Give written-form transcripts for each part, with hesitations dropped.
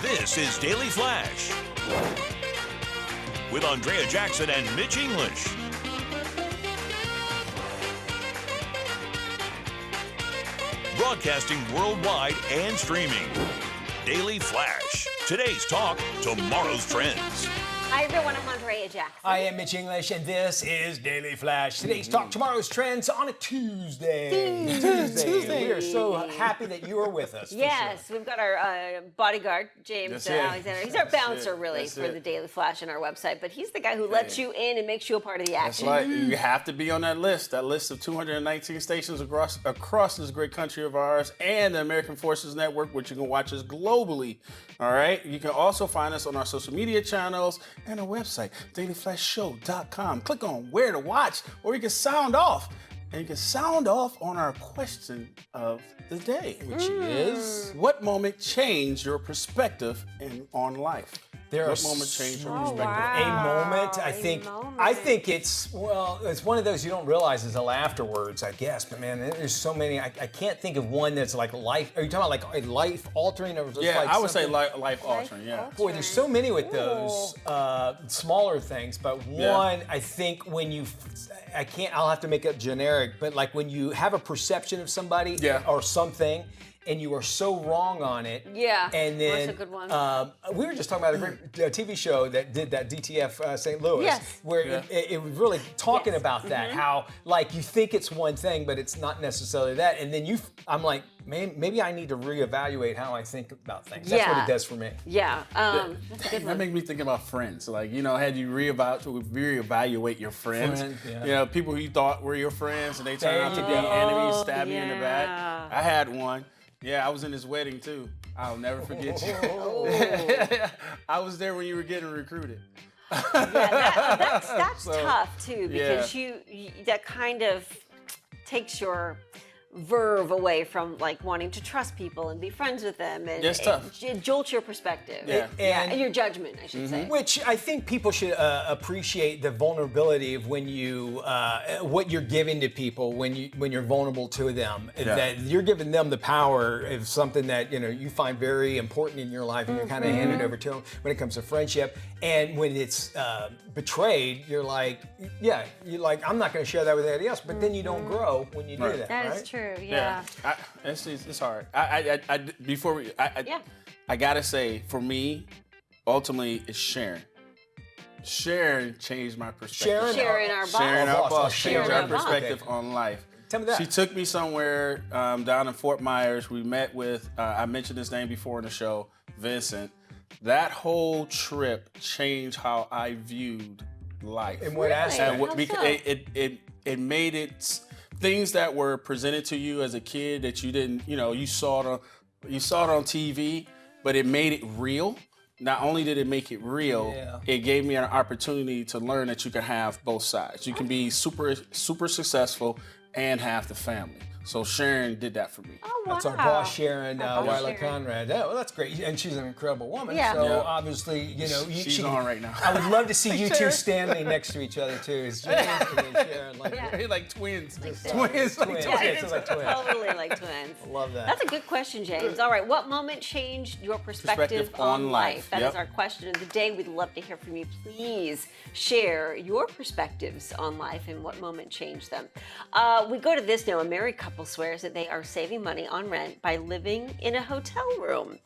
This is Daily Flash with Andrea Jackson and Mitch English. Broadcasting worldwide and streaming. Daily Flash. Today's talk, tomorrow's trends. Hi, everyone. I'm Andrea Jackson. I am Mitch English, and this is Daily Flash. Today's talk, tomorrow's trends on a Tuesday. Tuesday. We are so happy that you are with us. Yes, we've got our bodyguard, James Alexander. He's our bouncer, really, for the Daily Flash on our website. But he's the guy who lets you in and makes you a part of the action. That's right. You have to be on that list of 219 stations across this great country of ours, and the American Forces Network, which you can watch us globally. All right. You can also find us on our social media channels and our website, dailyflashshow.com. Click on where to watch, or you can sound off. And you can sound off on our question of the day, which is, what moment changed your perspective on life? What moment changed your perspective? A moment, I think it's one of those you don't realize until afterwards, I guess. But man, there's so many. I can't think of one that's like life. Are you talking about like a life altering? Or yeah, like I would say life altering. Yeah. Boy, there's so many with those smaller things. But one, I think when I'll have to make it generic. But like when you have a perception of somebody or something, and you are so wrong on it. Yeah, and then that's a good one. We were just talking about a great TV show that did that, DTF St. Louis, where it was really talking about that, how like you think it's one thing, but it's not necessarily that. And then I'm like, man, maybe I need to reevaluate how I think about things. That's what it does for me. Yeah, that's a good one. That makes me think about friends. Like, had you reevaluate your friends. People who you thought were your friends, and they turned out to be enemies, stab you in the back. I had one. Yeah, I was in his wedding too. I'll never forget you. I was there when you were getting recruited. That's tough too, because you that kind of takes your verve away from like wanting to trust people and be friends with them, and it jolts your perspective. And your judgment, I should say. Which I think people should appreciate the vulnerability of when you what you're giving to people when you're vulnerable to them. That you're giving them the power of something that you find very important in your life, and you're kind of handed over to them when it comes to friendship. And when it's betrayed, you're like, I'm not going to share that with anybody else. But then you don't grow when you do that. That is true. Yeah. It's hard. I gotta say, for me, ultimately, it's Sharon. Sharon changed my perspective. Sharon, our boss. Changed our perspective on life. Tell me that. She took me somewhere down in Fort Myers. We met with, I mentioned his name before in the show, Vincent. That whole trip changed how I viewed life. In what aspect? Because it made it things that were presented to you as a kid that you didn't, you saw it on TV, but it made it real. Not only did it make it real, it gave me an opportunity to learn that you can have both sides. You can be super, super successful and have the family. So Sharon did that for me. Oh, wow. That's our boss, Sharon Weiler Conrad. Oh, well, that's great. And she's an incrable woman. Yeah. So obviously, she's on right now. I would love to see you two standing next to each other, too. As Sharon, like twins. Twins. Totally like twins. I love that. That's a good question, James. All right, what moment changed your perspective on life? That is our question of the day. We'd love to hear from you. Please share your perspectives on life and what moment changed them. We go to this now. A married couple swears that they are saving money on rent by living in a hotel room.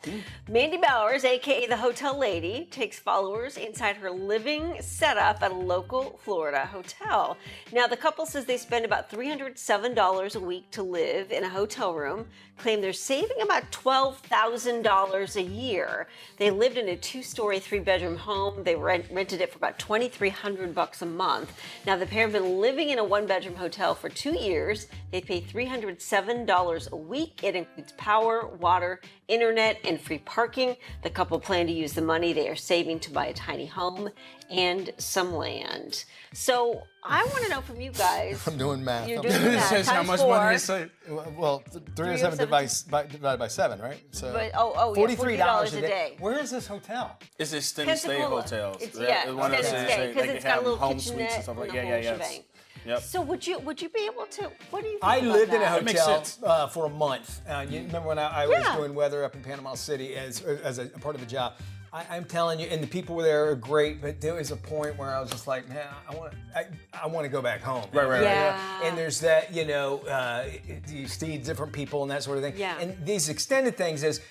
Mandy Bowers, aka the Hotel Lady, takes followers inside her living setup at a local Florida hotel. Now, the couple says they spend about $307 a week to live in a hotel room, claim they're saving about $12,000 a year. They lived in a 2-story, 3-bedroom home. They rented it for about $2,300 a month. Now, the pair have been living in a 1-bedroom hotel for 2 years. They pay $307 a week. It includes power, water, internet, and free parking. The couple plan to use the money they are saving to buy a tiny home and some land. So I want to know from you guys. I'm doing math. You're doing math. Says how much money is saved. Well, 307 divided by 7, right? So $43 a day. Where is this hotel? It's extended stay hotels. It's extended stay because it's got a little kitchenette and the whole shebang. Yep. So would you be able to? What do you think I about lived in a that? makes hotel sense. for a month. You remember when I was Yeah. doing weather up in Panama City as a part of a job? I'm telling you, and the people were there are great, but there was a point where I was just like, man, I want to go back home. Right. Yeah. And there's that, you see different people and that sort of thing. Yeah. And these extended things is,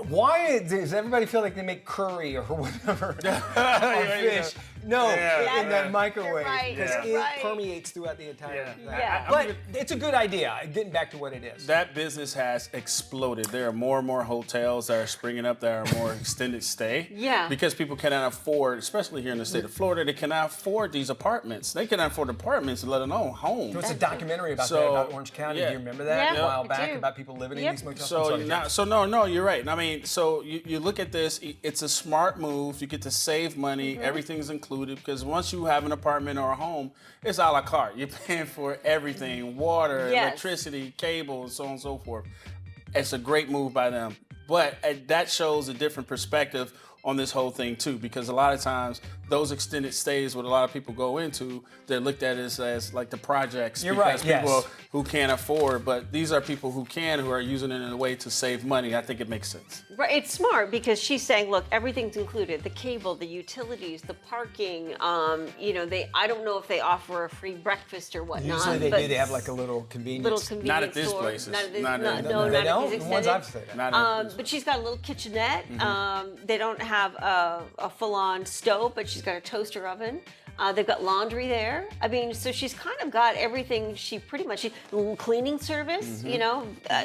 why does everybody feel like they make curry or whatever or fish? No, Yeah. in that microwave, right. because You're it right. permeates throughout the entire thing. Yeah. But it's a good idea. Getting back to what it is. That business has exploded. There are more and more hotels that are springing up that are more extended stay. Yeah. Because people cannot afford, especially here in the state of Florida, they cannot afford these apartments. They cannot afford apartments, let alone homes. There was a documentary about So, that, about Orange County. yeah. Do you remember that Yeah, a while I back do. about people living in Yep. these motels? No, you're right. I mean, so you look at this, it's a smart move. You get to save money. Mm-hmm. Everything's included because once you have an apartment or a home, it's a la carte. You're paying for everything, water, Yes. electricity, cable, and so on and so forth. It's a great move by them. But that shows a different perspective on this whole thing too, because a lot of times those extended stays, what a lot of people go into, they're looked at as like the projects. You're because right, yes. people who can't afford, but these are people who can, who are using it in a way to save money. I think it makes sense. Right, it's smart because she's saying, look, everything's included: the cable, the utilities, the parking. I don't know if they offer a free breakfast or whatnot. Usually they but do. They have like a little convenience. Not at this store. places. Not at this, Not no, at- no, they not don't? at these The ones extended. I've stayed at. Not at But she's got a little kitchenette. They don't have a full-on stove, but she's got a toaster oven. They've got laundry there. I mean, so she's kind of got everything. Cleaning service,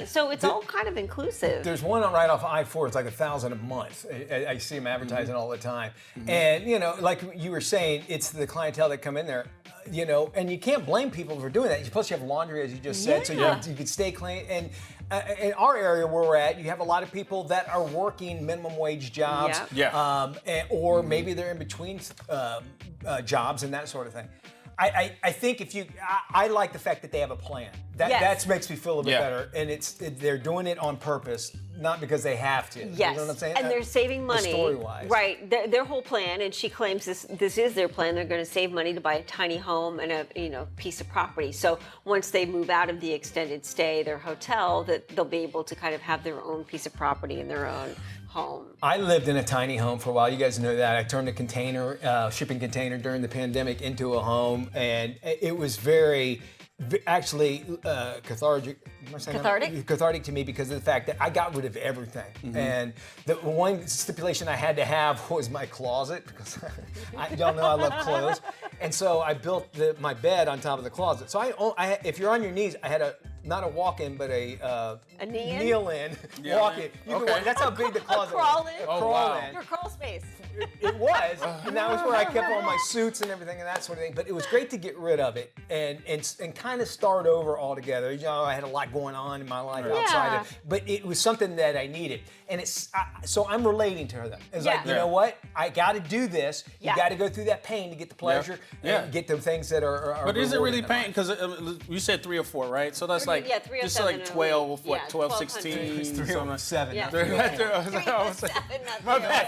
so it's all kind of inclusive. There's one right off I-4. It's like $1,000 a month. I see them advertising all the time. And like you were saying, it's the clientele that come in there. And you can't blame people for doing that. Plus, you have laundry, as you just said, so Yeah. you can stay clean. And in our area where we're at, you have a lot of people that are working minimum wage jobs, Yeah. or maybe they're in between jobs and that sort of thing. I think I like the fact that they have a plan. That makes me feel a bit better, and they're doing it on purpose, not because they have to. Yes, You know what I'm saying? and they're saving money. Story-wise. Right, their whole plan, and she claims this is their plan. They're going to save money to buy a tiny home and a piece of property. So once they move out of the extended stay, their hotel, that they'll be able to kind of have their own piece of property and their own home. I lived in a tiny home for a while. You guys know that. I turned a shipping container during the pandemic into a home, and it was actually cathartic. Am I saying that? Cathartic to me because of the fact that I got rid of everything. And the one stipulation I had to have was my closet, because y'all know I love clothes. And so I built my bed on top of the closet. So if you're on your knees, I had not a walk-in, but a knee-in? kneel-in, walk-in. That's how big the closet crawl-in? was. Oh, wow. Your crawl space. It was, and that was where I kept all my suits and everything and that sort of thing. But it was great to get rid of it and kind of start over altogether. I had a lot going on in my life outside of, but it was something that I needed, and so I'm relating to her then. It's like, you know what? I got to do this. You got to go through that pain to get the pleasure and get the things that are. But is it really rewarding. pain? Because you said 3 or 4, right? So that's like 307 just like 12, yeah, 12, 1200. 16, It's something like 307. Yeah. My bad.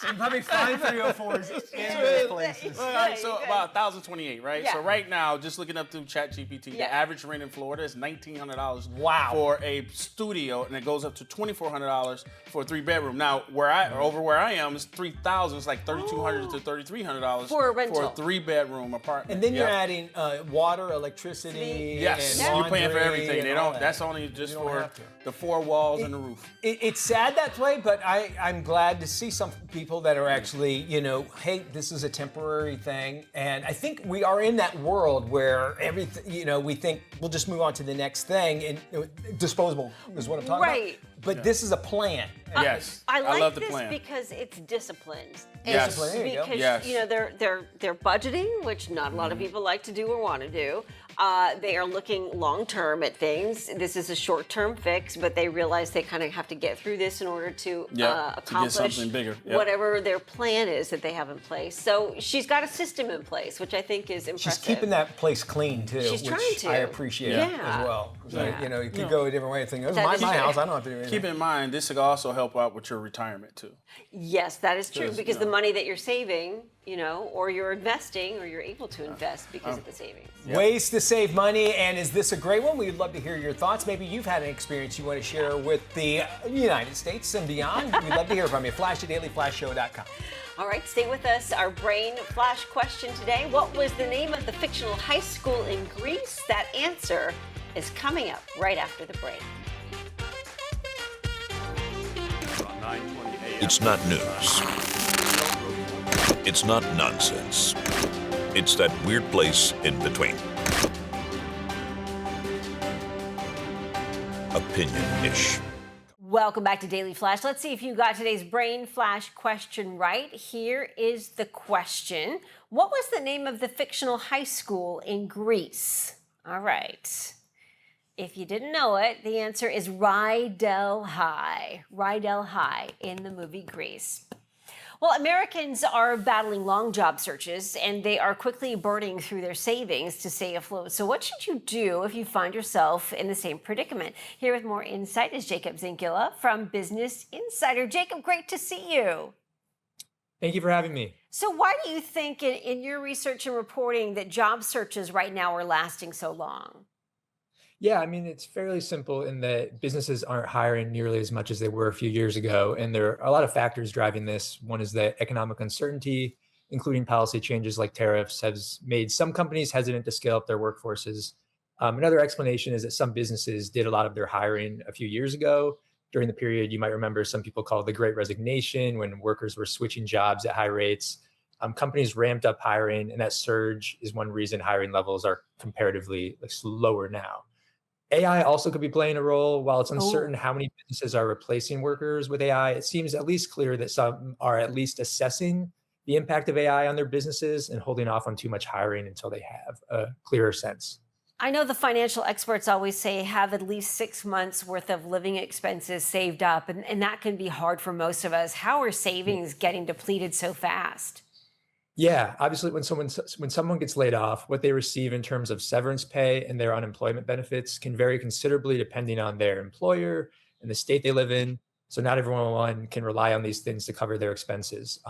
You probably find 304s in those places. All right, so about 1,028, right? Yeah. So right now, just looking up through ChatGPT, Yeah. the average rent in Florida is $1,900 Wow. for a studio, and it goes up to $2,400 for a 3-bedroom. Now, where I am, it's $3,000. It's like $3,200 to $3,300 For a rental. for a 3-bedroom apartment. And then you're Yep. adding water, electricity, Yes, and you're paying for laundry everything. and They all don't. that. That's only just You don't for have to. the 4 walls and the roof. It's sad that way, but I'm glad to see some people that are actually, hey, this is a temporary thing. And I think we are in that world where everything, we think we'll just move on to the next thing, and disposable is what I'm talking Right. about. But this is a plan. Yes, I like love the this plan. because it's disciplined. Yes. It's There you go. because Yes. they're budgeting, which not a lot of people like to do or want to do. They are looking long term at things. This is a short term fix, but they realize they kind of have to get through this in order to To get accomplish something bigger. Yep. whatever their plan is that they have in place. So she's got a system in place, which I think is impressive. She's keeping that place clean too, She's which trying to. I appreciate Yeah. as well. 'Cause Yeah. you could go a different way and think, "This is That my is true. house. I don't have to do anything." Keep in mind, this could also help out with your retirement too. Yes, that is true, because the money that you're saving or you're investing or you're able to invest because of the savings. Ways to save money, and is this a great one? We'd love to hear your thoughts. Maybe you've had an experience you want to share with the United States and beyond. We'd love to hear from you. Flash at dailyflashshow.com. All right, stay with us. Our brain flash question today. What was the name of the fictional high school in Greece? That answer is coming up right after the break. It's not news. It's not nonsense. It's that weird place in between. Opinion-ish. Welcome back to Daily Flash. Let's see if you got today's brain flash question right. Here is the question. What was the name of the fictional high school in Greece? All right. If you didn't know it, the answer is Rydell High. Rydell High in the movie Grease. Well, Americans are battling long job searches, and they are quickly burning through their savings to stay afloat. So what should you do if you find yourself in the same predicament? Here with more insight is Jacob Zinkula from Business Insider. Jacob, great to see you. Thank you for having me. So why do you think in your research and reporting that job searches right now are lasting so long? Yeah, I mean, it's fairly simple in that businesses aren't hiring nearly as much as they were a few years ago. And there are a lot of factors driving this. One is that economic uncertainty, including policy changes like tariffs, has made some companies hesitant to scale up their workforces. Another explanation is that some businesses did a lot of their hiring a few years ago. During the period, you might remember some people call it the Great Resignation, when workers were switching jobs at high rates. Companies ramped up hiring, and that surge is one reason hiring levels are comparatively slower now. AI also could be playing a role. While it's uncertain how many businesses are replacing workers with AI, it seems at least clear that some are at least assessing the impact of AI on their businesses and holding off on too much hiring until they have a clearer sense. I know the financial experts always say have at least 6 months worth of living expenses saved up, and that can be hard for most of us. How are savings getting depleted so fast? Yeah, obviously, when someone gets laid off, what they receive in terms of severance pay and their unemployment benefits can vary considerably depending on their employer and the state they live in. So not everyone can rely on these things to cover their expenses.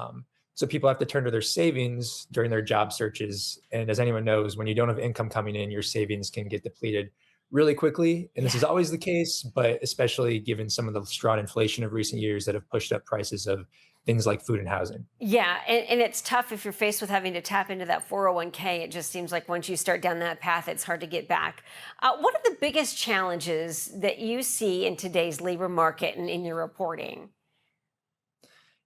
So people have to turn to their savings during their job searches. And as anyone knows, when you don't have income coming in, your savings can get depleted really quickly. And this is always the case, but especially given some of the strong inflation of recent years that have pushed up prices of things like food and housing. Yeah, and it's tough if you're faced with having to tap into that 401k. It just seems like once you start down that path, it's hard to get back. What are the biggest challenges that you see in today's labor market and in your reporting?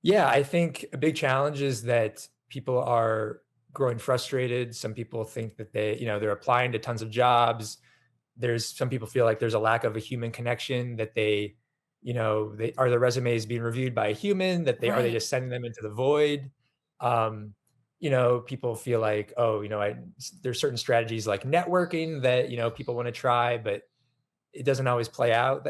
Yeah, I think a big challenge is that people are growing frustrated. Some people think that they're applying to tons of jobs. Some people feel like there's a lack of a human connection, that are the resumes being reviewed by a human, are they just sending them into the void? People feel like, there's certain strategies like networking that, people want to try, but it doesn't always play out,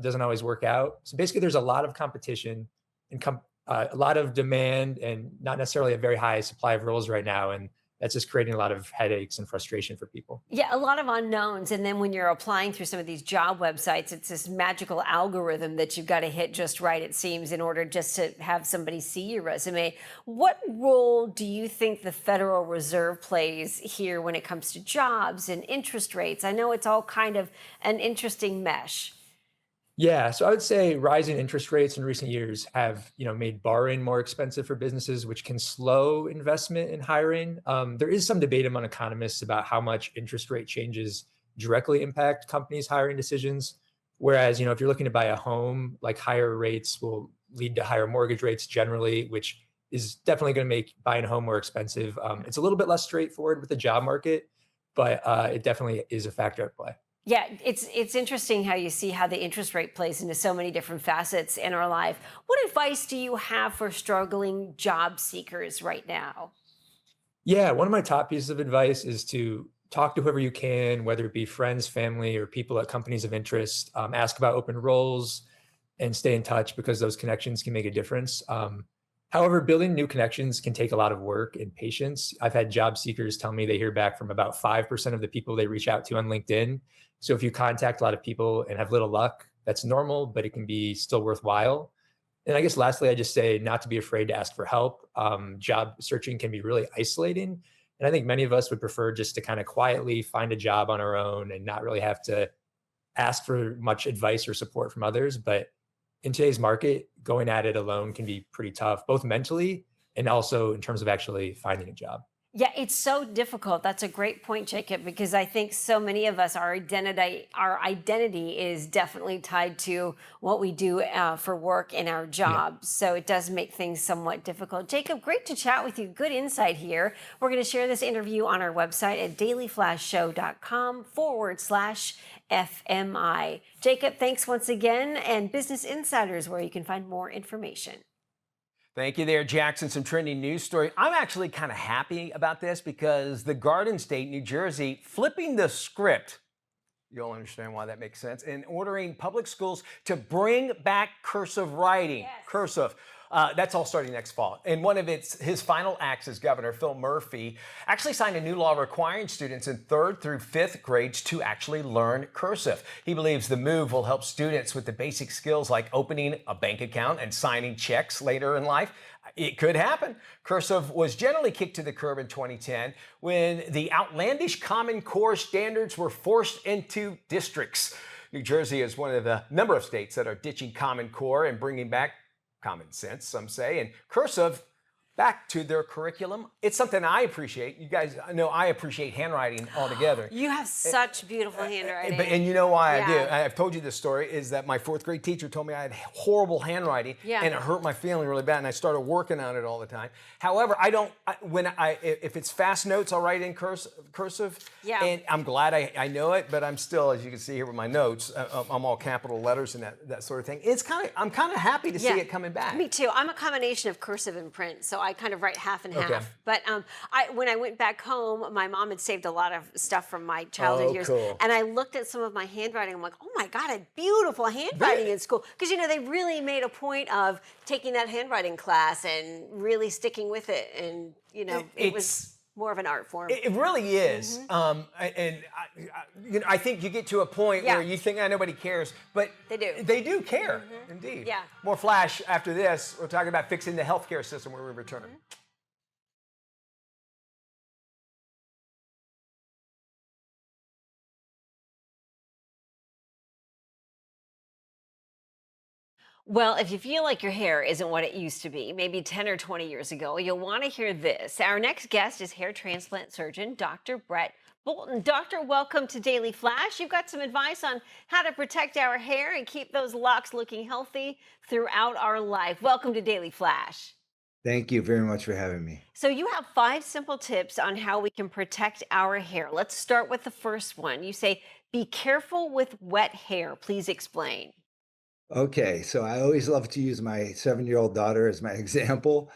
doesn't always work out. So basically there's a lot of competition and a lot of demand and not necessarily a very high supply of roles right now. And that's just creating a lot of headaches and frustration for people. Yeah, a lot of unknowns. And then when you're applying through some of these job websites, it's this magical algorithm that you've got to hit just right, it seems, in order just to have somebody see your resume. What role do you think the Federal Reserve plays here when it comes to jobs and interest rates? I know it's all kind of an interesting mesh. Yeah, so I would say rising interest rates in recent years have, made borrowing more expensive for businesses, which can slow investment in hiring. There is some debate among economists about how much interest rate changes directly impact companies' hiring decisions. Whereas, if you're looking to buy a home, like higher rates will lead to higher mortgage rates generally, which is definitely going to make buying a home more expensive. It's a little bit less straightforward with the job market, but it definitely is a factor at play. Yeah, it's interesting how you see how the interest rate plays into so many different facets in our life. What advice do you have for struggling job seekers right now? Yeah, one of my top pieces of advice is to talk to whoever you can, whether it be friends, family, or people at companies of interest. Ask about open roles and stay in touch, because those connections can make a difference. However, building new connections can take a lot of work and patience. I've had job seekers tell me they hear back from about 5% of the people they reach out to on LinkedIn. So if you contact a lot of people and have little luck, that's normal, but it can be still worthwhile. And I guess lastly, I just say not to be afraid to ask for help. Job searching can be really isolating. And I think many of us would prefer just to kind of quietly find a job on our own and not really have to ask for much advice or support from others. But in today's market, going at it alone can be pretty tough, both mentally and also in terms of actually finding a job. Yeah, it's so difficult. That's a great point, Jacob, because I think so many of us, our identity is definitely tied to what we do for work and our jobs. So it does make things somewhat difficult. Jacob, great to chat with you. Good insight here. We're going to share this interview on our website at dailyflashshow.com/FMI. Jacob, thanks once again, and Business Insiders, where you can find more information. Thank you there, Jackson. Some trending news story. I'm actually kind of happy about this because the Garden State, New Jersey, flipping the script. You'll understand why that makes sense. And ordering public schools to bring back cursive writing. Yes. Cursive. That's all starting next fall. And one of his final acts as governor, Phil Murphy, actually signed a new law requiring students in 3rd through 5th grades to actually learn cursive. He believes the move will help students with the basic skills like opening a bank account and signing checks later in life. It could happen. Cursive was generally kicked to the curb in 2010 when the outlandish Common Core standards were forced into districts. New Jersey is one of the number of states that are ditching Common Core and bringing back common sense, some say, and cursive back to their curriculum. It's something I appreciate. You guys know I appreciate handwriting altogether. You have such beautiful handwriting. And you know why I do. Yeah. I've told you this story, is that my 4th grade teacher told me I had horrible handwriting, Yeah. and it hurt my feeling really bad, and I started working on it all the time. However, if it's fast notes, I'll write in cursive. Yeah. And I'm glad I know it, but I'm still, as you can see here with my notes, I'm all capital letters and that sort of thing. I'm kind of happy to see it coming back. Me too. I'm a combination of cursive and print, so I kind of write half and half. Okay. But when I went back home, my mom had saved a lot of stuff from my childhood years, cool. and I looked at some of my handwriting. I'm like, oh my God, I had beautiful handwriting in school, because they really made a point of taking that handwriting class and really sticking with it, and it was more of an art form. It really is. I think you get to a point where you think, nobody cares, but They do. They do care, indeed. Yeah. More Flash after this. We're talking about fixing the healthcare system where we return. Well, if you feel like your hair isn't what it used to be, maybe 10 or 20 years ago, you'll want to hear this. Our next guest is hair transplant surgeon, Dr. Brett Bolton. Doctor, welcome to Daily Flash. You've got some advice on how to protect our hair and keep those locks looking healthy throughout our life. Welcome to Daily Flash. Thank you very much for having me. So you have 5 simple tips on how we can protect our hair. Let's start with the first one. You say, be careful with wet hair. Please explain. Okay, so I always love to use my 7-year-old daughter as my example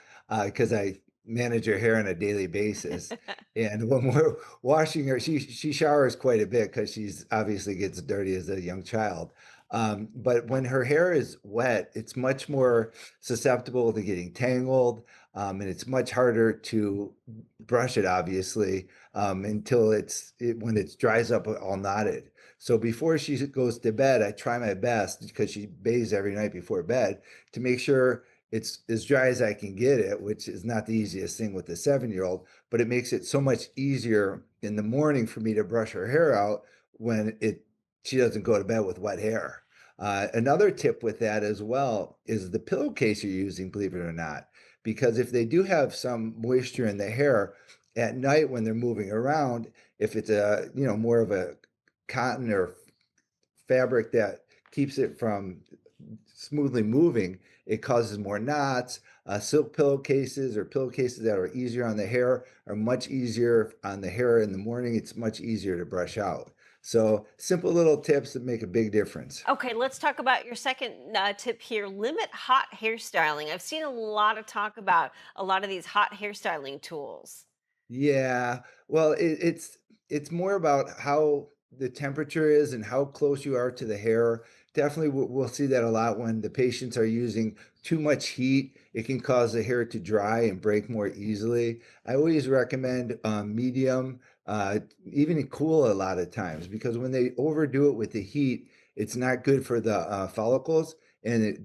because I manage her hair on a daily basis. And when we're washing her, she showers quite a bit because she's obviously gets dirty as a young child. But when her hair is wet, it's much more susceptible to getting tangled, and it's much harder to brush it, obviously, until when it dries up all knotted. So before she goes to bed, I try my best, because she bathes every night before bed, to make sure it's as dry as I can get it, which is not the easiest thing with the 7-year-old, but it makes it so much easier in the morning for me to brush her hair out when she doesn't go to bed with wet hair. Another tip with that as well is the pillowcase you're using, believe it or not, because if they do have some moisture in the hair at night when they're moving around, if it's more of a cotton or fabric that keeps it from smoothly moving, it causes more knots. Silk pillowcases or pillowcases that are easier on the hair are much easier on the hair in the morning. It's much easier to brush out. So simple little tips that make a big difference. Okay, let's talk about your second tip here. Limit hot hairstyling. I've seen a lot of talk about a lot of these hot hairstyling tools. Yeah, well, it's more about how the temperature is and how close you are to the hair. Definitely, we'll see that a lot when the patients are using too much heat. It can cause the hair to dry and break more easily. I always recommend medium, even cool a lot of times, because when they overdo it with the heat, it's not good for the follicles, and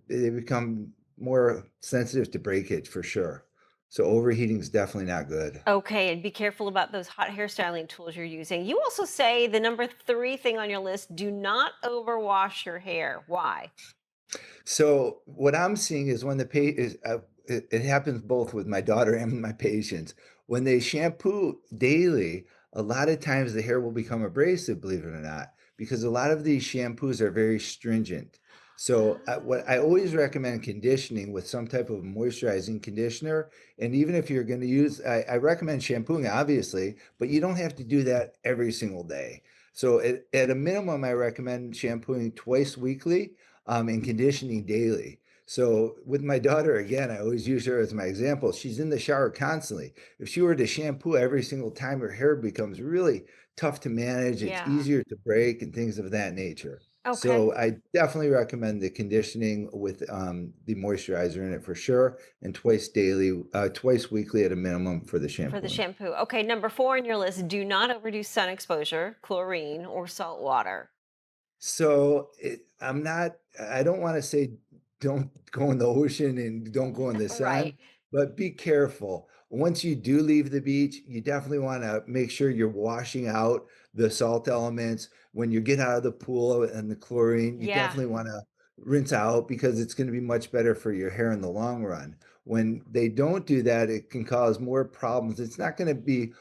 they become more sensitive to breakage for sure. So overheating is definitely not good. Okay, and be careful about those hot hairstyling tools you're using. You also say the number 3 thing on your list, do not overwash your hair. Why? So what I'm seeing is when it happens both with my daughter and my patients. When they shampoo daily, a lot of times the hair will become abrasive, believe it or not, because a lot of these shampoos are very stringent. So what I always recommend conditioning with some type of moisturizing conditioner. And even if you're going to use, I recommend shampooing, obviously, but you don't have to do that every single day. So at a minimum, I recommend shampooing twice weekly and conditioning daily. So with my daughter, again, I always use her as my example. She's in the shower constantly. If she were to shampoo every single time, her hair becomes really tough to manage. It's Yeah. easier to break and things of that nature. Okay. So I definitely recommend the conditioning with the moisturizer in it for sure, and twice weekly at a minimum for the For the shampooing. shampoo. Okay, number 4 on your list, do not overdo sun exposure, chlorine, or salt water. So I don't want to say don't go in the ocean and don't go in the Right. sun, but be careful. Once you do leave the beach, you definitely want to make sure you're washing out the salt elements. When you get out of the pool and the chlorine, you Yeah. definitely want to rinse out because it's going to be much better for your hair in the long run. When they don't do that, it can cause more problems. It's not going to be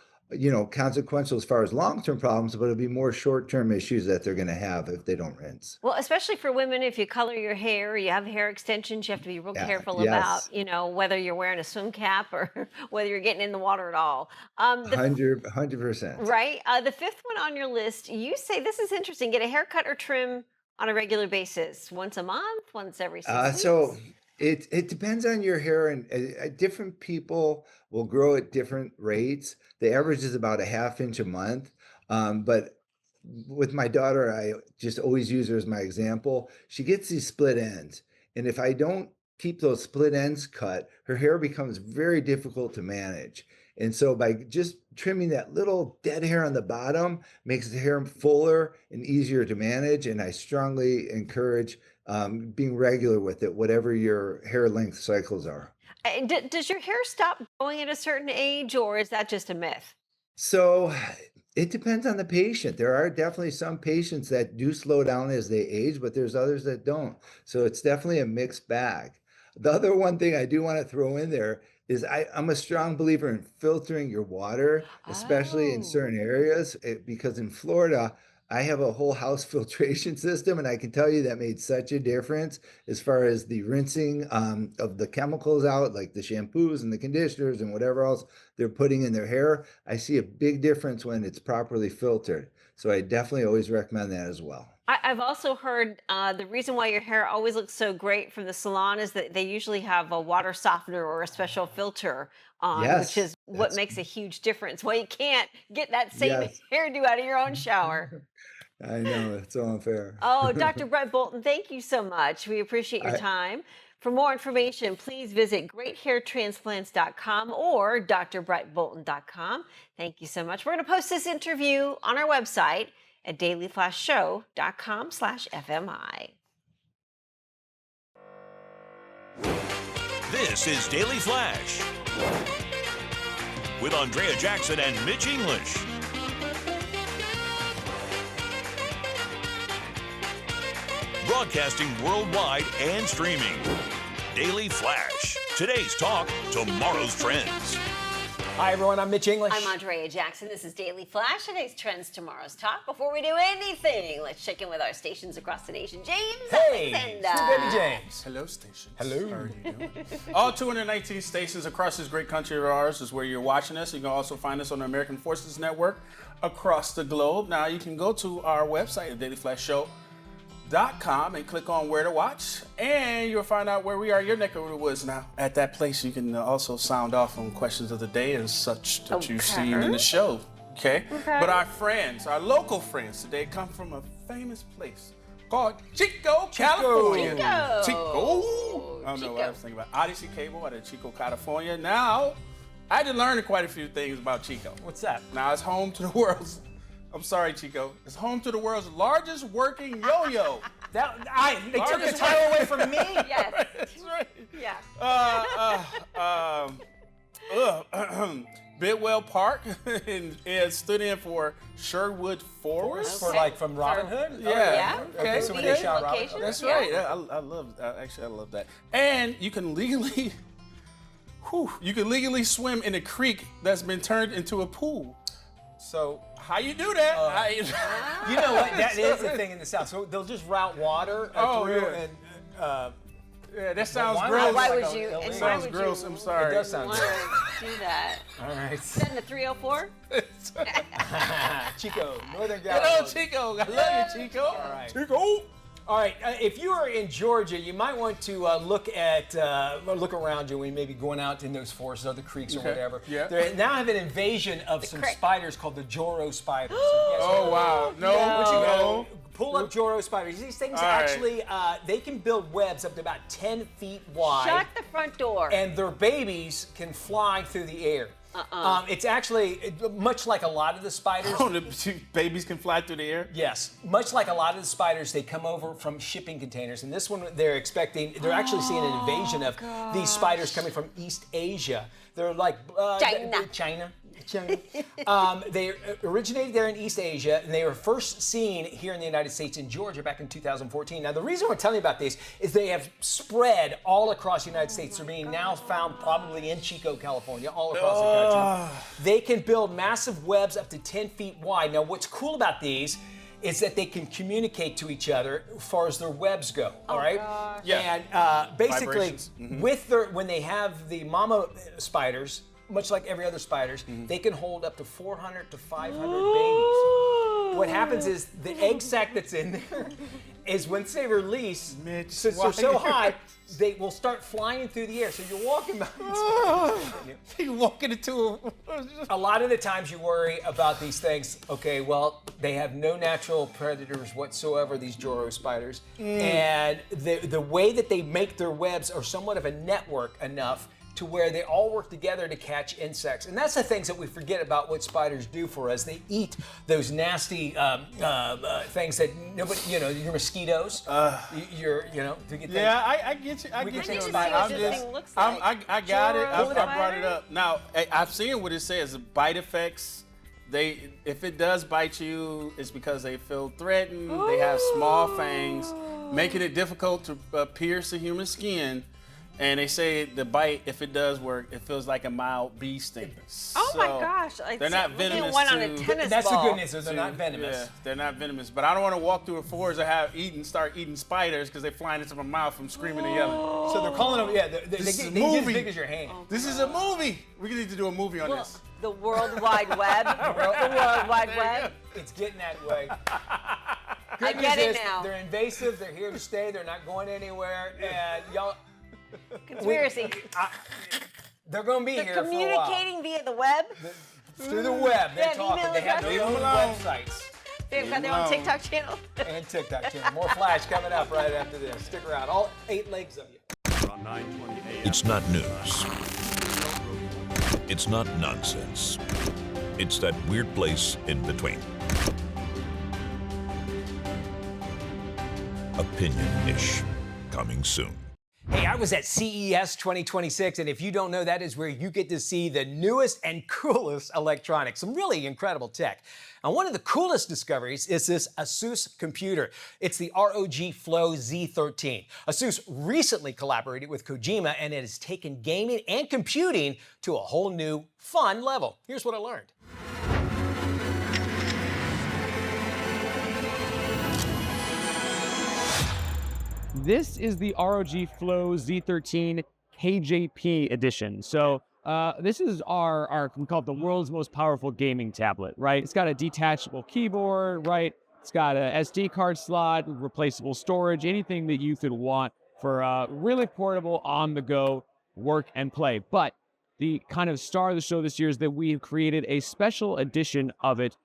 consequential as far as long-term problems, but it'll be more short-term issues that they're going to have if they don't rinse. Well, especially for women, if you color your hair, you have hair extensions, you have to be real Yeah, careful about, yes, whether you're wearing a swim cap or whether you're getting in the water at all. The 100%. Right. The 5th one on your list, you say this is interesting. Get a haircut or trim on a regular basis, once a month, once every 6 weeks. So it depends on your hair, and different people will grow at different rates. The average is about a half inch a month, but with my daughter, I just always use her as my example. She gets these split ends, and if I don't keep those split ends cut, her hair becomes very difficult to manage. And so by just trimming that little dead hair on the bottom makes the hair fuller and easier to manage. And I strongly encourage being regular with it, whatever your hair length cycles are. Does your hair stop growing at a certain age, or is that just a myth? So it depends on the patient. There are definitely some patients that do slow down as they age, but there's others that don't. So it's definitely a mixed bag. The other one thing I do want to throw in there is I'm a strong believer in filtering your water, especially in Oh. certain areas, because in Florida, I have a whole house filtration system, and I can tell you that made such a difference as far as the rinsing of the chemicals out, like the shampoos and the conditioners and whatever else they're putting in their hair. I see a big difference when it's properly filtered. So I definitely always recommend that as well. I've also heard the reason why your hair always looks so great from the salon is that they usually have a water softener or a special filter on, which Yes, is what that's makes a huge difference. Well, you can't get that same yes. hairdo out of your own shower. I know it's so unfair. Oh, Dr. Brett Bolton, thank you so much. We appreciate your I, time. For more information, please visit greathairtransplants.com or drbrettbolton.com. Thank you so much. We're going to post this interview on our website at dailyflashshow.com/FMI. This is Daily Flash with Andrea Jackson and Mitch English. Broadcasting worldwide and streaming. Daily Flash. Today's talk, tomorrow's trends. Hi, everyone. I'm Mitch English. I'm Andrea Jackson. This is Daily Flash. Today's trends, tomorrow's talk. Before we do anything, let's check in with our stations across the nation. James Hey, Alexander. Sue Baby James. Hello, stations. Hello. How are you doing? All 219 stations across this great country of ours is where you're watching us. You can also find us on the American Forces Network across the globe. Now, you can go to our website, dailyflashshow.com, and click on where to watch, and you'll find out where we are, your neck of the woods. Now, at that place, you can also sound off on questions of the day and such that you've seen in the show. Okay? But our friends, our local friends today, come from a famous place called Chico, California. Chico. I don't know what I was thinking about. Odyssey Cable out of Chico, California. Now, I had to learn quite a few things about Chico. What's that? Now, it's home to the world's, I'm sorry, Chico, it's home to the world's largest working yo-yo. They took the title away from me. Yes. That's right. Yeah. Bidwell Park and stood in for Sherwood Forest. For like from Robin Hood? Yeah. Okay, so when they shot Robin Location. Hood. That's right. I love that. And you can legally swim in a creek that's been turned into a pool. So How you do that? you know what? That is the thing in the South. So they'll just route water through yeah. and. Yeah, that sounds why- gross. Why like would a- you? it And sounds why would gross. you I'm sorry. It does sound want gross. to do that? All right. Send the 304. Chico, Northern Hello, California. Chico. I love you, Chico. All right. Chico. All right. If you are in Georgia, you might want to look around you when you may be going out in those forests or the creeks or Okay. whatever. Yeah. They now have an invasion of some crick. spiders called the Joro spiders. So guess Oh what? wow. No. No. Pull up Joro spiders. These things All right. actually, they can build webs up to about 10 feet wide. Shut the front door. And their babies can fly through the air. It's actually much like a lot of the spiders. Oh, the babies can fly through the air. Yes, much like a lot of the spiders, they come over from shipping containers. And this one, they're actually seeing an invasion of these spiders coming from East Asia. They're like China. They originated there in East Asia, and they were first seen here in the United States in Georgia back in 2014. Now, the reason we're telling you about these is they have spread all across the United States. They're being now found probably in Chico, California, all across the country. They can build massive webs up to 10 feet wide. Now, what's cool about these is that they can communicate to each other as far as their webs go, all right? Gosh. Yeah. And basically, Vibrations. when they have the mama spiders, much like every other spiders, they can hold up to 400 to 500 babies. What happens is the egg sac that's in there is once they release, Mitch, since they're so high, they will start flying through the air. So you're walking by. You walking into A lot of the times you worry about these things. Okay, well, they have no natural predators whatsoever, these Joro spiders. And the way that they make their webs are somewhat of a network enough to where they all work together to catch insects. And that's the things that we forget about what spiders do for us. They eat those nasty things that nobody, your mosquitoes, to get Yeah, I get you. I We get can you. take on some that. pictures. This thing looks like. I got it. I Joro brought it spider? up. Now, I've seen what it says. Bite effects. If it does bite you, it's because they feel threatened. They have small fangs, making it difficult to pierce the human skin. And they say the bite, if it does work, it feels like a mild bee sting. Oh my So, gosh! They're not Look at venomous. one on a to- tennis That's ball. the good news. They're not venomous. Yeah, they're not venomous. But I don't want to walk through a forest and start eating spiders because they're flying into my mouth from screaming and yelling. So they're calling them, they This is get a they get as movie. big as your hand. This is a movie. We need to do a movie on Well, this. the World Wide Web. The World Wide Web. It's getting that way. I Good get news it is now. They're invasive. They're here to stay. They're not going anywhere. And y'all, Conspiracy. they're going to be They're here for a while. communicating via the web. Through the web. They're They have talking. email They have their own addresses? websites They've got their own TikTok channel. and TikTok channel. More Flash coming up right after this. Stick around. All 8 legs of you. On 9:20 a.m. It's not news. It's not nonsense. It's that weird place in between. Opinion-ish. Coming soon. Hey, I was at CES 2026, and if you don't know, that is where you get to see the newest and coolest electronics, some really incredible tech. And one of the coolest discoveries is this Asus computer. It's the ROG Flow Z13. Asus recently collaborated with Kojima, and it has taken gaming and computing to a whole new, fun level. Here's what I learned. This is the ROG Flow Z13 KJP edition. So this is our we call it the world's most powerful gaming tablet, right? It's got a detachable keyboard, right? It's got a SD card slot, replaceable storage, anything that you could want for really portable, on-the-go work and play. But the kind of star of the show this year is that we've created a special edition of it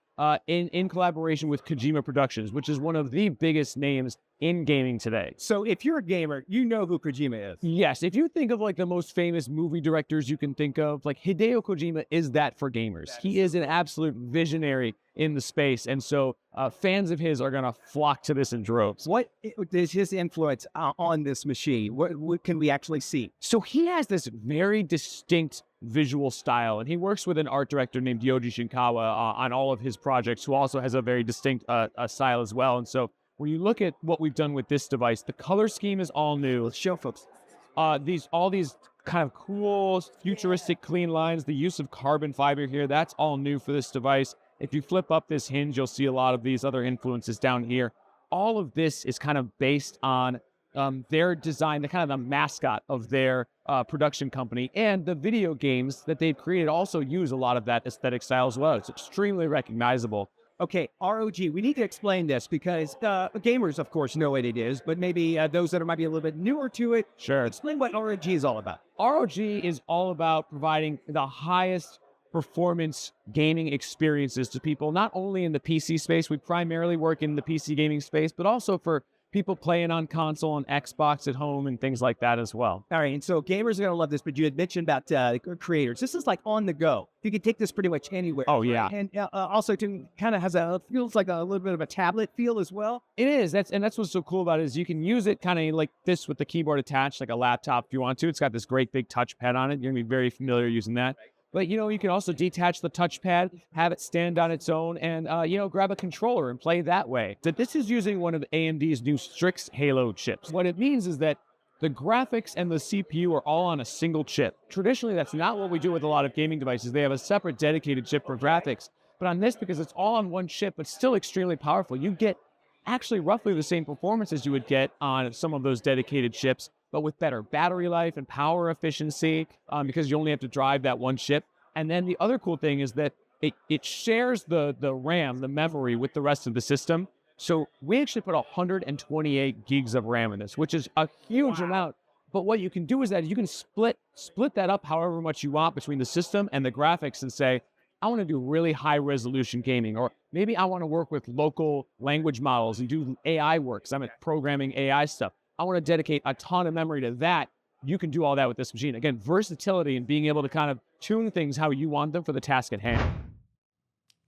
in collaboration with Kojima Productions, which is one of the biggest names in gaming today. So if you're a gamer, you know who Kojima is. Yes, if you think of like the most famous movie directors you can think of, like Hideo Kojima is that for gamers. He is an absolute visionary in the space, and so fans of his are going to flock to this in droves. What is his influence on this machine? What can we actually see? So he has this very distinct visual style, and he works with an art director named Yoji Shinkawa on all of his projects, who also has a very distinct style as well. And so when you look at what we've done with this device, the color scheme is all new. Let's show folks. All these kind of cool, futuristic, clean lines, the use of carbon fiber here, that's all new for this device. If you flip up this hinge, you'll see a lot of these other influences down here. All of this is kind of based on their design, the kind of the mascot of their production company, and the video games that they've created also use a lot of that aesthetic style as well. It's extremely recognizable. Okay, ROG, we need to explain this because gamers, of course, know what it is, but maybe those that might be a little bit newer to it. Sure. Explain what ROG is all about. ROG is all about providing the highest performance gaming experiences to people, not only in the PC space. We primarily work in the PC gaming space, but also for people playing on console and Xbox at home and things like that as well. All right, and so gamers are going to love this, but you had mentioned about creators. This is like on the go. You can take this pretty much anywhere. Oh, yeah. Right? And also to kind of feels like a little bit of a tablet feel as well. It is. That's what's so cool about it is you can use it kind of like this with the keyboard attached, like a laptop if you want to. It's got this great big touchpad on it. You're going to be very familiar using that. But, you can also detach the touchpad, have it stand on its own, and, grab a controller and play that way. So this is using one of AMD's new Strix Halo chips. What it means is that the graphics and the CPU are all on a single chip. Traditionally, that's not what we do with a lot of gaming devices. They have a separate dedicated chip for graphics. But on this, because it's all on one chip, but still extremely powerful, you get actually roughly the same performance as you would get on some of those dedicated chips, but with better battery life and power efficiency because you only have to drive that one chip. And then the other cool thing is that it shares the RAM, the memory, with the rest of the system. So we actually put 128 gigs of RAM in this, which is a huge amount. But what you can do is that you can split that up however much you want between the system and the graphics and say, I want to do really high resolution gaming, or maybe I want to work with local language models and do AI work because I'm at programming AI stuff. I want to dedicate a ton of memory to that. You can do all that with this machine. Again, versatility and being able to kind of tune things how you want them for the task at hand.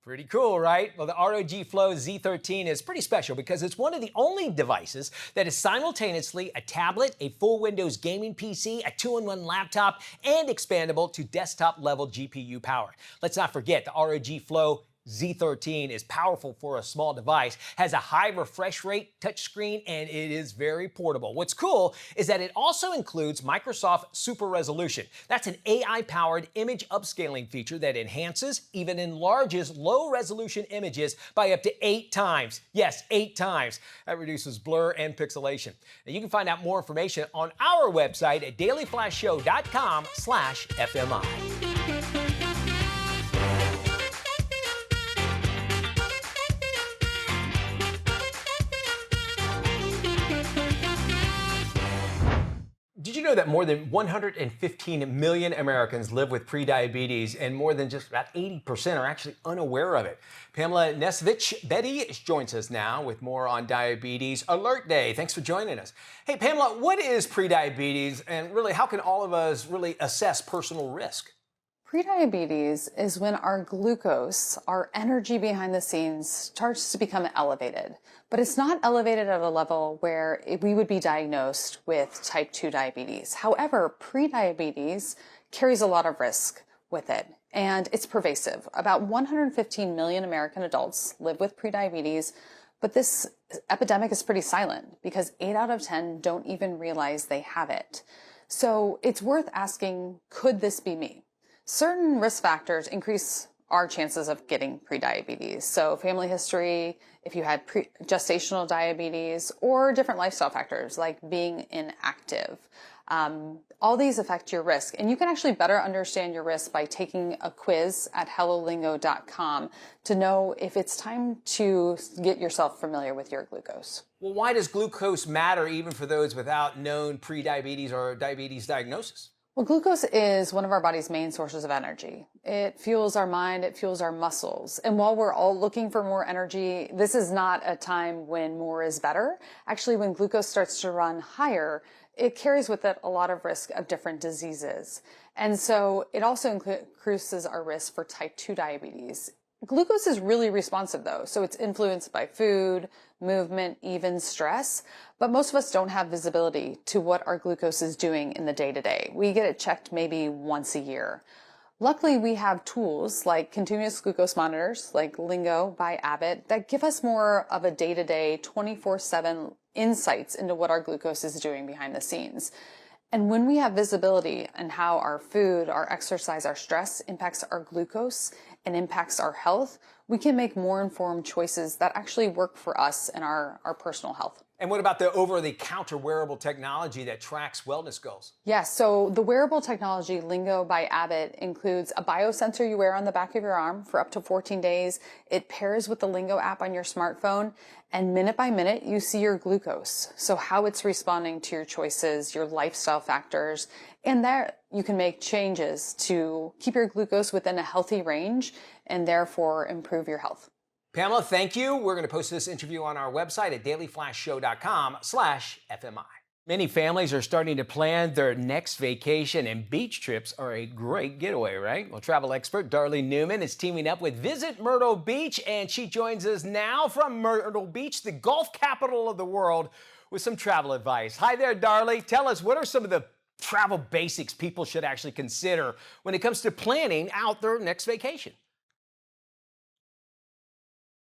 Pretty cool, right? Well, the ROG Flow Z13 is pretty special because it's one of the only devices that is simultaneously a tablet, a full Windows gaming PC, a 2-in-1 laptop, and expandable to desktop-level GPU power. Let's not forget, the ROG Flow Z13 is powerful for a small device, has a high refresh rate touchscreen, and it is very portable. What's cool is that it also includes Microsoft Super Resolution. That's an AI-powered image upscaling feature that enhances, even enlarges low-resolution images by up to 8 times. Yes, 8 times. That reduces blur and pixelation. Now, you can find out more information on our website at dailyflashshow.com/FMI. Did you know that more than 115 million Americans live with prediabetes, and more than just about 80% are actually unaware of it? Pamela Nesvich-Betty joins us now with more on Diabetes Alert Day. Thanks for joining us. Hey, Pamela, what is prediabetes, and really, how can all of us really assess personal risk? Prediabetes is when our glucose, our energy behind the scenes, starts to become elevated. But it's not elevated at a level where we would be diagnosed with type 2 diabetes. However, prediabetes carries a lot of risk with it, and it's pervasive. About 115 million American adults live with prediabetes, but this epidemic is pretty silent because 8 out of 10 don't even realize they have it. So it's worth asking, could this be me? Certain risk factors increase our chances of getting prediabetes. So family history, if you had gestational diabetes, or different lifestyle factors like being inactive. All these affect your risk. And you can actually better understand your risk by taking a quiz at hellolingo.com to know if it's time to get yourself familiar with your glucose. Well, why does glucose matter even for those without known prediabetes or diabetes diagnosis? Well, glucose is one of our body's main sources of energy. It fuels our mind, it fuels our muscles. And while we're all looking for more energy, this is not a time when more is better. Actually, when glucose starts to run higher, it carries with it a lot of risk of different diseases. And so it also increases our risk for type 2 diabetes. Glucose is really responsive though, so it's influenced by food, movement, even stress. But most of us don't have visibility to what our glucose is doing in the day-to-day. We get it checked maybe once a year. Luckily, we have tools like continuous glucose monitors, like Lingo by Abbott, that give us more of a day-to-day 24/7 insights into what our glucose is doing behind the scenes. And when we have visibility on how our food, our exercise, our stress impacts our glucose and impacts our health, we can make more informed choices that actually work for us and our personal health. And what about the over-the-counter wearable technology that tracks wellness goals? Yes, so the wearable technology Lingo by Abbott includes a biosensor you wear on the back of your arm for up to 14 days. It pairs with the Lingo app on your smartphone, and minute by minute, you see your glucose. So how it's responding to your choices, your lifestyle factors, and there you can make changes to keep your glucose within a healthy range and therefore improve your health. Pamela, thank you. We're going to post this interview on our website at dailyflashshow.com/FMI. Many families are starting to plan their next vacation, and beach trips are a great getaway, right? Well, travel expert Darlene Newman is teaming up with Visit Myrtle Beach, and she joins us now from Myrtle Beach, the Gulf capital of the world, with some travel advice. Hi there, Darlene. Tell us, what are some of the travel basics people should actually consider when it comes to planning out their next vacation?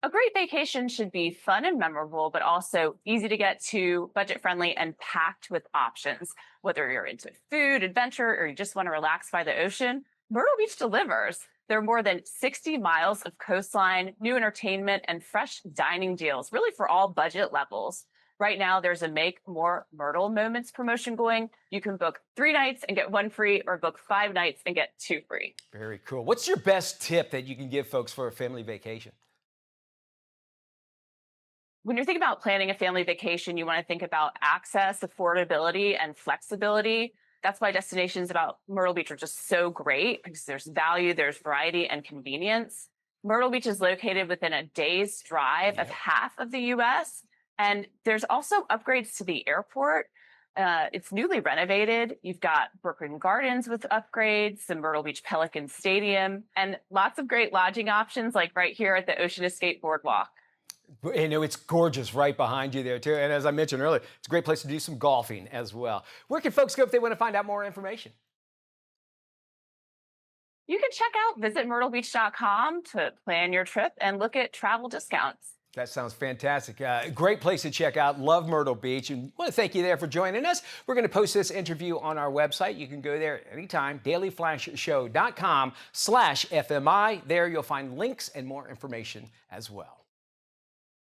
A great vacation should be fun and memorable, but also easy to get to, budget-friendly, and packed with options. Whether you're into food, adventure, or you just want to relax by the ocean, Myrtle Beach delivers. There are more than 60 miles of coastline, new entertainment, and fresh dining deals, really for all budget levels. Right now, there's a Make More Myrtle Moments promotion going. You can book 3 nights and get 1 free, or book 5 nights and get 2 free. Very cool. What's your best tip that you can give folks for a family vacation? When you're thinking about planning a family vacation, you want to think about access, affordability, and flexibility. That's why destinations about Myrtle Beach are just so great, because there's value, there's variety, and convenience. Myrtle Beach is located within a day's drive of half of the U.S., and there's also upgrades to the airport. It's newly renovated. You've got Brooklyn Gardens with upgrades, the Myrtle Beach Pelican Stadium, and lots of great lodging options, like right here at the Ocean Escape Boardwalk. You know, it's gorgeous right behind you there, too. And as I mentioned earlier, it's a great place to do some golfing as well. Where can folks go if they want to find out more information? You can check out visitmyrtlebeach.com to plan your trip and look at travel discounts. That sounds fantastic. Great place to check out. Love Myrtle Beach. And want to thank you there for joining us. We're going to post this interview on our website. You can go there anytime, dailyflashshow.com/FMI. There you'll find links and more information as well.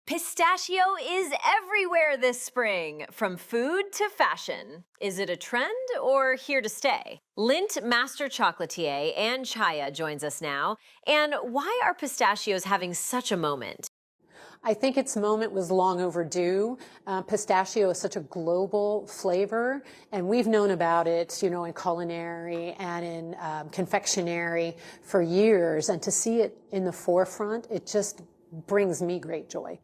Pistachio is everywhere this spring, from food to fashion. Is it a trend or here to stay? Lindt Master Chocolatier Ann Chaya joins us now. And why are pistachios having such a moment? I think its moment was long overdue. Pistachio is such a global flavor, and we've known about it, in culinary and in confectionery for years. And to see it in the forefront, it just brings me great joy.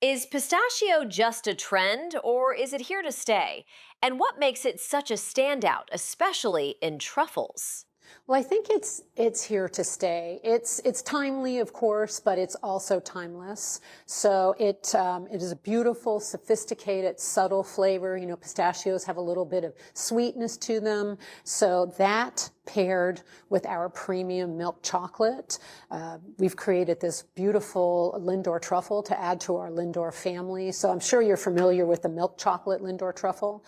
Is pistachio just a trend, or is it here to stay? And what makes it such a standout, especially in truffles? Well, I think it's here to stay. It's timely, of course, but it's also timeless. So it is a beautiful, sophisticated, subtle flavor. Pistachios have a little bit of sweetness to them. So that paired with our premium milk chocolate, we've created this beautiful Lindor truffle to add to our Lindor family. So I'm sure you're familiar with the milk chocolate Lindor truffle.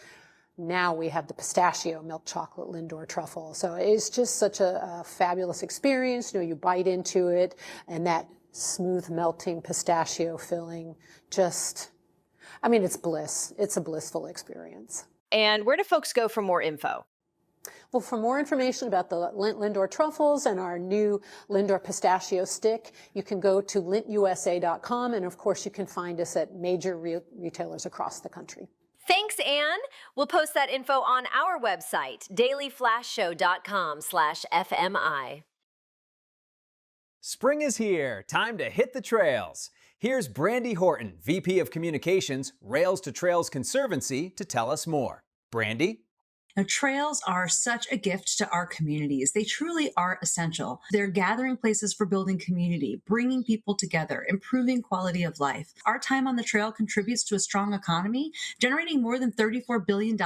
Now we have the pistachio milk chocolate Lindor truffle. So it's just such a fabulous experience. You bite into it, and that smooth melting pistachio filling it's bliss. It's a blissful experience. And where do folks go for more info? Well, for more information about the Lindt Lindor truffles and our new Lindor pistachio stick, you can go to lintusa.com. And of course, you can find us at major retailers across the country. Thanks, Anne. We'll post that info on our website, dailyflashshow.com/FMI. Spring is here. Time to hit the trails. Here's Brandy Horton, VP of Communications, Rails to Trails Conservancy, to tell us more. Brandy? Now, trails are such a gift to our communities. They truly are essential. They're gathering places for building community, bringing people together, improving quality of life. Our time on the trail contributes to a strong economy, generating more than $34 billion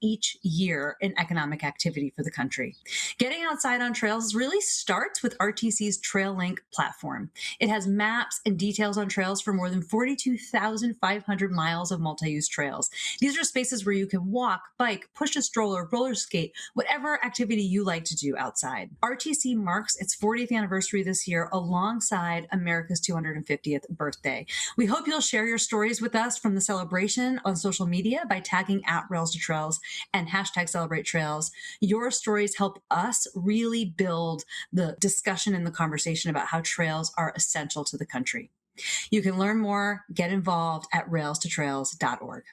each year in economic activity for the country. Getting outside on trails really starts with RTC's Trail Link platform. It has maps and details on trails for more than 42,500 miles of multi-use trails. These are spaces where you can walk, bike, push a stroller, roller skate, whatever activity you like to do outside. RTC marks its 40th anniversary this year alongside America's 250th birthday. We hope you'll share your stories with us from the celebration on social media by tagging @Rails2Trails and #CelebrateTrails. Your stories help us really build the discussion and the conversation about how trails are essential to the country. You can learn more, get involved at rails2trails.org.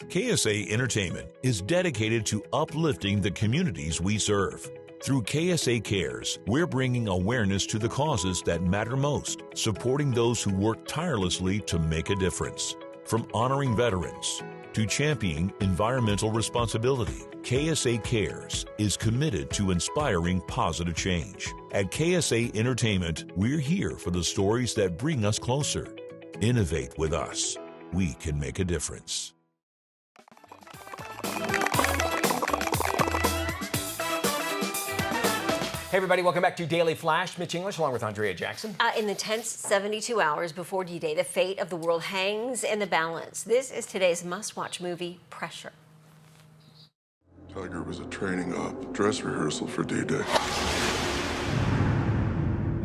KSA Entertainment is dedicated to uplifting the communities we serve. Through KSA Cares, we're bringing awareness to the causes that matter most, supporting those who work tirelessly to make a difference. From honoring veterans to championing environmental responsibility, KSA Cares is committed to inspiring positive change. At KSA Entertainment, we're here for the stories that bring us closer. Innovate with us. We can make a difference. Hey everybody, welcome back to Daily Flash. Mitch English along with Andrea Jackson. In the tense 72 hours before D-Day, the fate of the world hangs in the balance. This is today's must-watch movie, Pressure. Tiger was a training op, dress rehearsal for D-Day.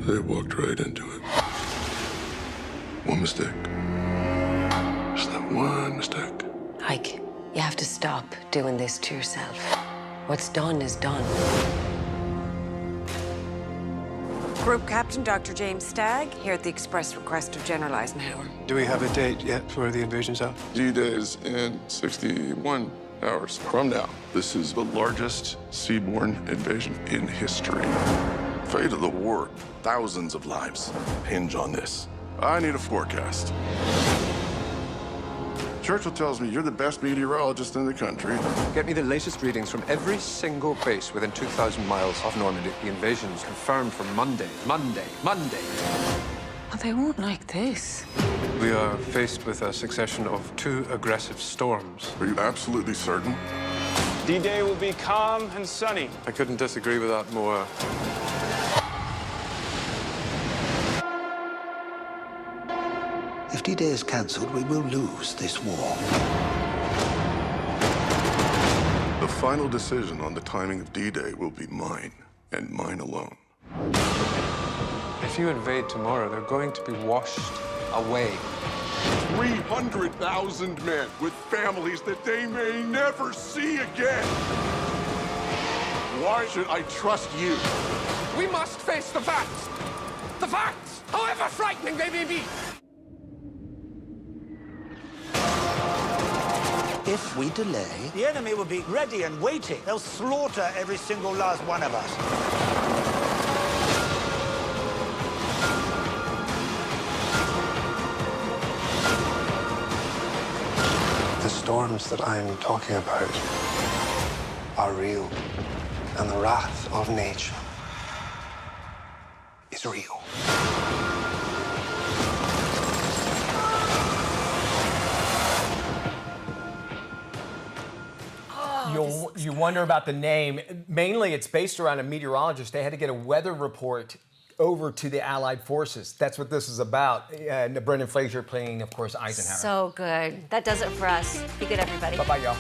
They walked right into it. One mistake. Just that one mistake. Ike, you have to stop doing this to yourself. What's done is done. Group Captain Dr. James Stagg, here at the express request of General Eisenhower. Do we have a date yet for the invasion zone? D-Day is in 61 hours from now. This is the largest seaborne invasion in history. Fate of the war, thousands of lives hinge on this. I need a forecast. Churchill tells me you're the best meteorologist in the country. Get me the latest readings from every single base within 2,000 miles of Normandy. The invasion's confirmed for Monday. Oh, they won't like this. We are faced with a succession of 2 aggressive storms. Are you absolutely certain? D-Day will be calm and sunny. I couldn't disagree with that more. If D-Day is cancelled, we will lose this war. The final decision on the timing of D-Day will be mine, and mine alone. If you invade tomorrow, they're going to be washed away. 300,000 men with families that they may never see again. Why should I trust you? We must face the facts! The facts, however frightening they may be! If we delay, the enemy will be ready and waiting. They'll slaughter every single last one of us. The storms that I'm talking about are real, and the wrath of nature is real. You wonder about the name. Mainly, it's based around a meteorologist. They had to get a weather report over to the Allied forces. That's what this is about. And Brendan Fraser playing, of course, Eisenhower. So good. That does it for us. Be good, everybody. Bye-bye, y'all.